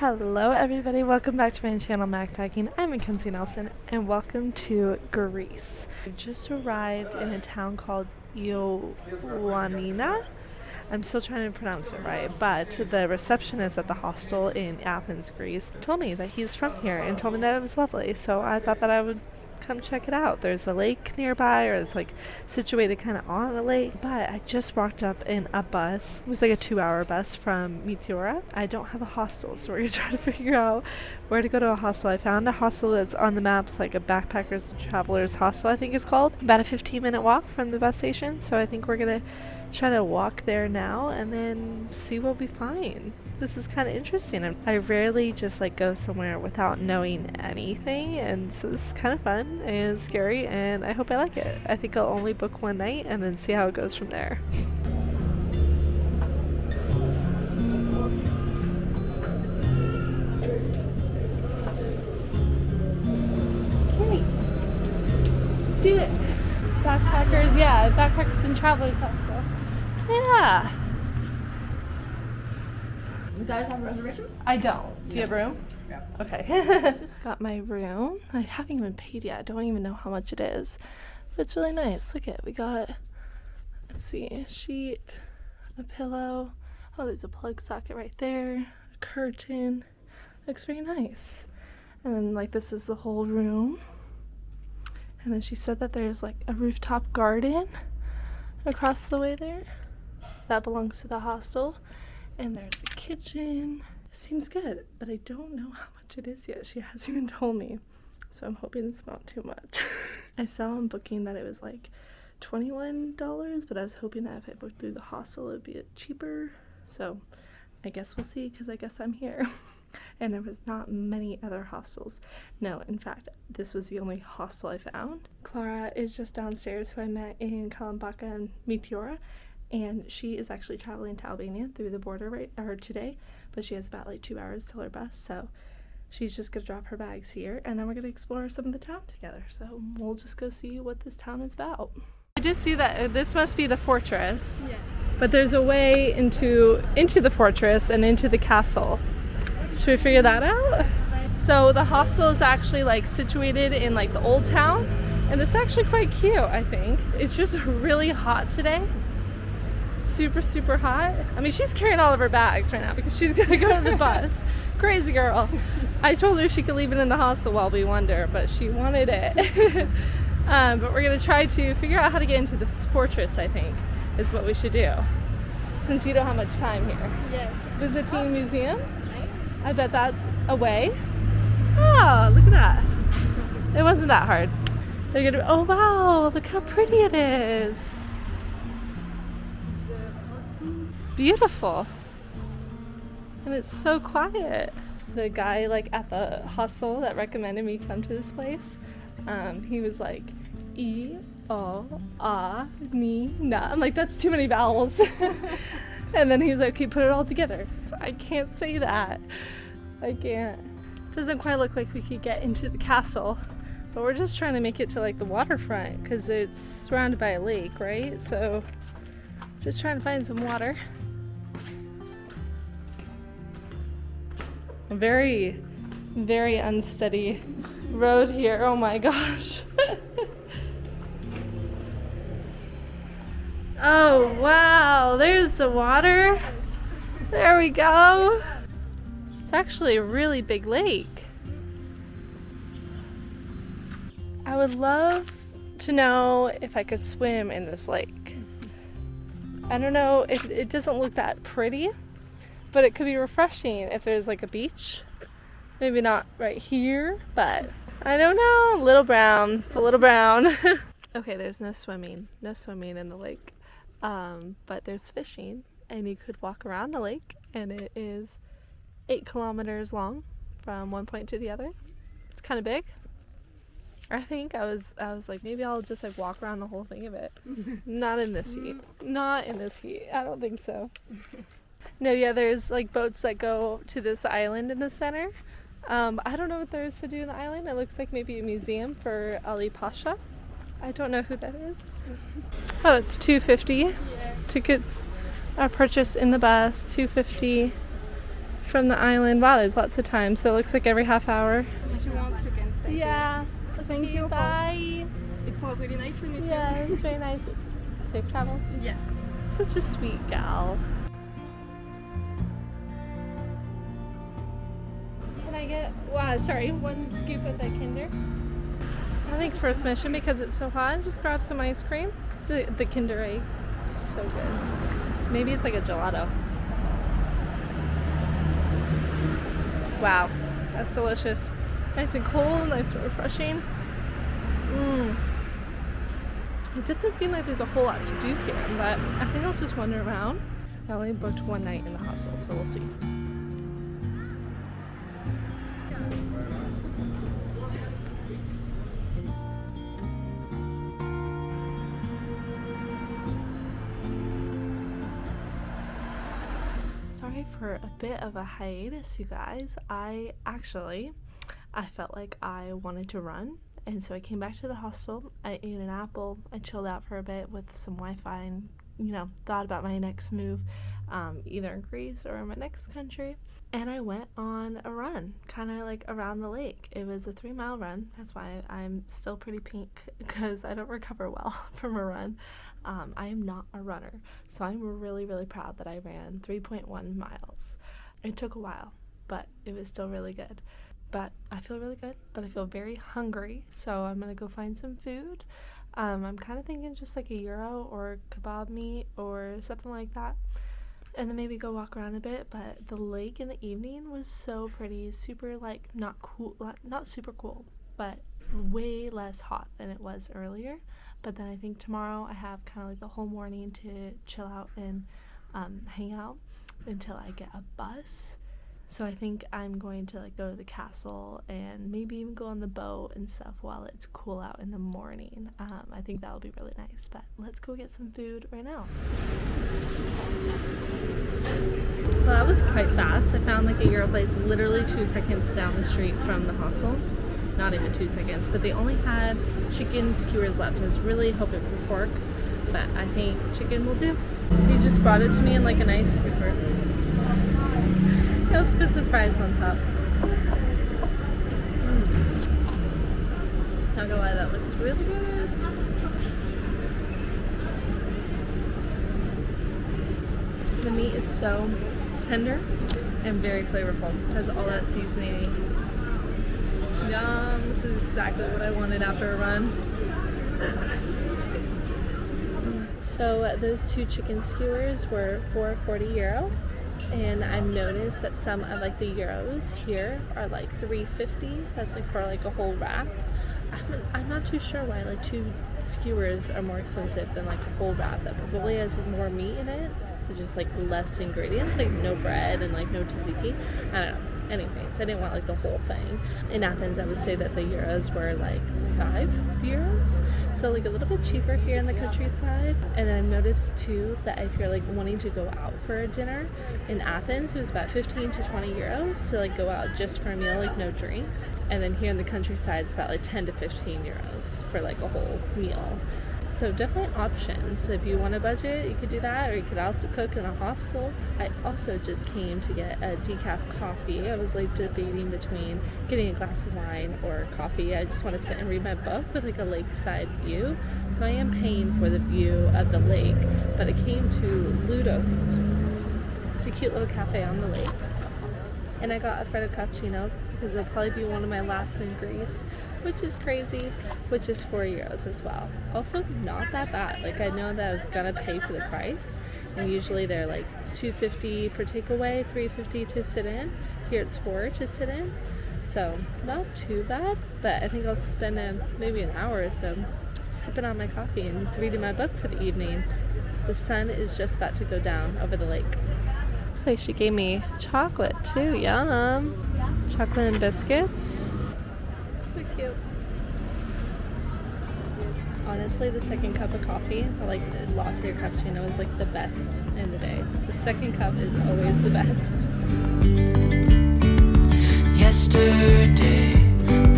Hello everybody, welcome back to my channel Backpacking. I'm Mackenzie Nelson and welcome to Greece. I just arrived in a town called Ioannina. I'm still trying to pronounce it right, but the receptionist at the hostel in Athens, Greece told me that he's from here and told me that it was lovely, so I thought that I would come check it out. There's a lake nearby, or it's like situated kind of on a lake, but I just walked up in a bus. It was like a 2-hour bus from Meteora. I don't have a hostel, so we're gonna try to figure out where to go to a hostel. I found a hostel that's on the maps, like a backpackers and travelers hostel I think it's called, about a 15-minute walk from the bus station, so I think we're gonna try to walk there now and then see what we find. This is kind of interesting. I rarely just like go somewhere without knowing anything, and so this is kind of fun and scary, and I hope I like it. I think I'll only book one night and then see how it goes from there. Okay, let's do it. Backpackers, yeah, backpackers and travelers hostel. Yeah. You guys have a reservation? I don't. Do you have room? Yeah. Okay. Just got my room. I haven't even paid yet. I don't even know how much it is. But it's really nice. Look at, we got, let's see, a sheet, a pillow. Oh, there's a plug socket right there. A curtain. Looks very nice. And then like this is the whole room. And then she said that there's like a rooftop garden across the way there. That belongs to the hostel. And there's a kitchen. Seems good, but I don't know how much it is yet. She hasn't even told me. So I'm hoping it's not too much. I saw on booking that it was like $21, but I was hoping that if I booked through the hostel, it would be cheaper. So I guess we'll see, because I guess I'm here. And there was not many other hostels. No, in fact, this was the only hostel I found. Clara is just downstairs, who I met in Kalambaka and Meteora. And she is actually traveling to Albania through the border today, but she has about like 2 hours till her bus, so she's just gonna drop her bags here, and then we're gonna explore some of the town together. So we'll just go see what this town is about. I did see that this must be the fortress, yeah. But there's a way into the fortress and into the castle. Should we figure that out? So the hostel is actually like situated in like the old town, and it's actually quite cute, I think. It's just really hot today. Super hot. I mean, she's carrying all of her bags right now because she's gonna go to the bus. Crazy girl. I told her she could leave it in the hostel while we wander, but she wanted it. But we're gonna try to figure out how to get into this fortress, I think, is what we should do. Since you don't have much time here. Yes. Visiting museum? I bet that's a way. Oh, look at that. It wasn't that hard. They're gonna, oh wow, look how pretty it is. Beautiful, and it's so quiet. The guy like at the hostel that recommended me come to this place, he was like I-O-A-N-I-Na. I'm like, that's too many vowels. And then he was like, okay, put it all together. So I can't say that. I can't. Doesn't quite look like we could get into the castle, but we're just trying to make it to like the waterfront because it's surrounded by a lake, right? So just trying to find some water. Very unsteady road here. Oh my gosh. Oh wow, there's the water. There we go. It's actually a really big lake. I would love to know if I could swim in this lake. I don't know, it doesn't look that pretty, but it could be refreshing if there's like a beach. Maybe not right here, but I don't know. A little brown. It's a little brown. Okay, there's no swimming in the lake, but there's fishing, and you could walk around the lake, and it is 8 kilometers long from one point to the other. It's kind of big. I think I was like, maybe I'll just like walk around the whole thing of it. Not in this heat. Not in this heat. I don't think so. No, yeah, there's like boats that go to this island in the center. I don't know what there is to do in the island. It looks like maybe a museum for Ali Pasha. I don't know who that is. Oh, it's $2.50. Yeah. Tickets are purchased in the bus, $2.50 from the island. Wow, there's lots of time. So it looks like every half hour. If you want, you can stay. Yeah. Thank you. Bye. It was really nice to meet you. Yeah, it's very nice. Safe travels. Yes. Such a sweet gal. Can I get, one scoop of the Kinder? I think first mission, because it's so hot, just grab some ice cream. It's the Kinder Egg. So good. Maybe it's like a gelato. Wow, that's delicious. Nice and cold, nice and refreshing. It doesn't seem like there's a whole lot to do here, but I think I'll just wander around. I only booked one night in the hostel, so we'll see. Sorry for a bit of a hiatus, you guys. I felt like I wanted to run, and so I came back to the hostel. I ate an apple. I chilled out for a bit with some Wi-Fi and, thought about my next move, either in Greece or in my next country. And I went on a run, kind of like around the lake. It was a 3-mile run. That's why I'm still pretty pink, because I don't recover well from a run. I am not a runner, so I'm really, really proud that I ran 3.1 miles. It took a while, but it was still really good. But I feel really good, but I feel very hungry, so I'm gonna go find some food. I'm kind of thinking just like a gyro or kebab meat or something like that, and then maybe go walk around a bit. But the lake in the evening was so pretty, super not super cool, but way less hot than it was earlier. But then I think tomorrow I have kind of like the whole morning to chill out and hang out until I get a bus. So I think I'm going to go to the castle and maybe even go on the boat and stuff while it's cool out in the morning. I think that'll be really nice. But let's go get some food right now. Well, that was quite fast. I found a gyro place literally 2 seconds down the street from the hostel. Not even 2 seconds, but they only had chicken skewers left. I was really hoping for pork, but I think chicken will do. He just brought it to me in a nice skewer. Let's put some fries on top. Not gonna lie, that looks really good. The meat is so tender and very flavorful. It has all that seasoning. Yum, this is exactly what I wanted after a run. So those 2 chicken skewers were for €40. And I've noticed that some of the gyros here are $3.50. That's for a whole wrap. I'm not too sure why 2 skewers are more expensive than a whole wrap that probably has more meat in it, but just less ingredients, no bread and no tzatziki. I don't know. Anyways, I didn't want the whole thing. In Athens, I would say that the gyros were €5, so a little bit cheaper here in the countryside. And then I've noticed too that if you're wanting to go out for a dinner in Athens, it was about 15 to 20 euros to go out just for a meal, no drinks. And then here in the countryside, it's about 10 to 15 euros for a whole meal. So definitely options. If you want a budget, you could do that, or you could also cook in a hostel. I also just came to get a decaf coffee. I was debating between getting a glass of wine or coffee. I just want to sit and read my book with a lakeside view. So I am paying for the view of the lake, but I came to Ludos. It's a cute little cafe on the lake. And I got a Freddo cappuccino because it'll probably be one of my last in Greece, which is crazy, which is €4 as well. Also not that bad. I know that I was gonna pay for the price, and usually they're $2.50 for takeaway, $3.50 to sit in. Here it's $4 to sit in, so not too bad. But I think I'll spend maybe an hour or so sipping on my coffee and reading my book for the evening. The sun is just about to go down over the lake. Looks like she gave me chocolate too. Yum! Chocolate and biscuits. So cute. Honestly, the second cup of coffee, or the latte or cappuccino, is the best in the day. The second cup is always the best. Yesterday,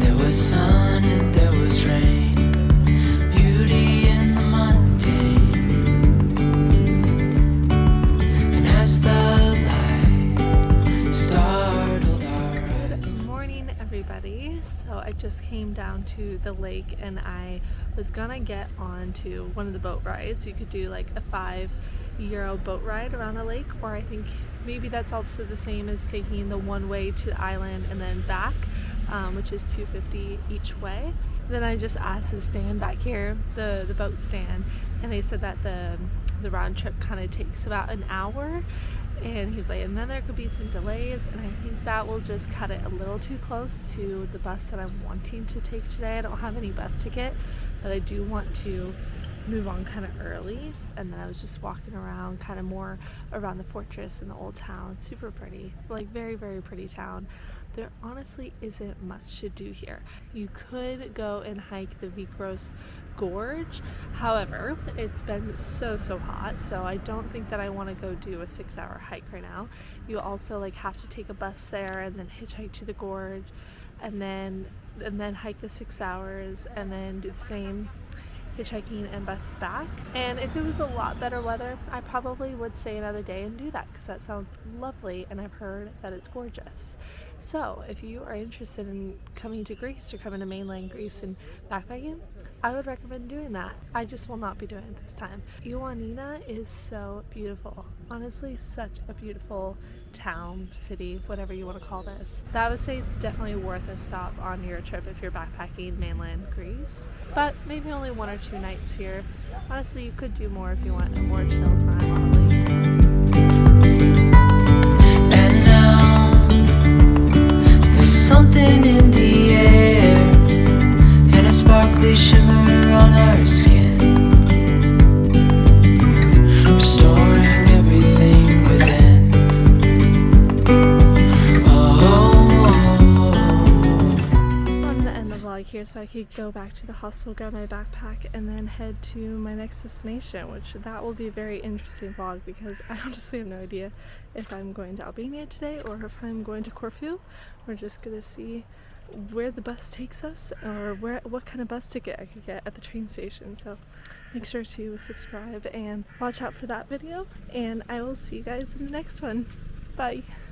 there was sun and there was rain. Beauty in the mundane. And as the light started everybody. So I just came down to the lake and I was gonna get onto one of the boat rides. You could do like a €5 boat ride around the lake, or I think maybe that's also the same as taking the one way to the island and then back, which is $2.50 each way. Then I just asked to stand back here, the boat stand, and they said that the round trip kind of takes about an hour. And he was like, and then there could be some delays, and I think that will just cut it a little too close to the bus that I'm wanting to take today. I don't have any bus ticket, but I do want to move on kind of early. And then I was just walking around kind of more around the fortress and the old town. Super pretty, like very, very pretty town. There honestly isn't much to do here. You could go and hike the Vikros Gorge. However, it's been so hot, so I don't think that I want to go do a 6-hour hike right now. You also like have to take a bus there and then hitchhike to the gorge and then hike the 6 hours and then do the same hitchhiking and bus back. And if it was a lot better weather, I probably would stay another day and do that, because that sounds lovely and I've heard that it's gorgeous. So if you are interested in coming to Greece or coming to mainland Greece and backpacking, I would recommend doing that. I just will not be doing it this time. Ioannina is so beautiful. Honestly, such a beautiful town, city, whatever you want to call this. I would say it's definitely worth a stop on your trip if you're backpacking mainland Greece. But maybe only 1 or 2 nights here. Honestly, you could do more if you want a more chill time on the lake. And now there's something in the air and a sparkly shimmer on our skin, restoring everything within. I'm gonna end the vlog here so I could go back to the hostel, grab my backpack, and then head to my next destination, which that will be a very interesting vlog because I honestly have no idea if I'm going to Albania today or if I'm going to Corfu. We're just gonna see where the bus takes us, or what kind of bus ticket I could get at the train station. So make sure to subscribe and watch out for that video, and I will see you guys in the next one. Bye.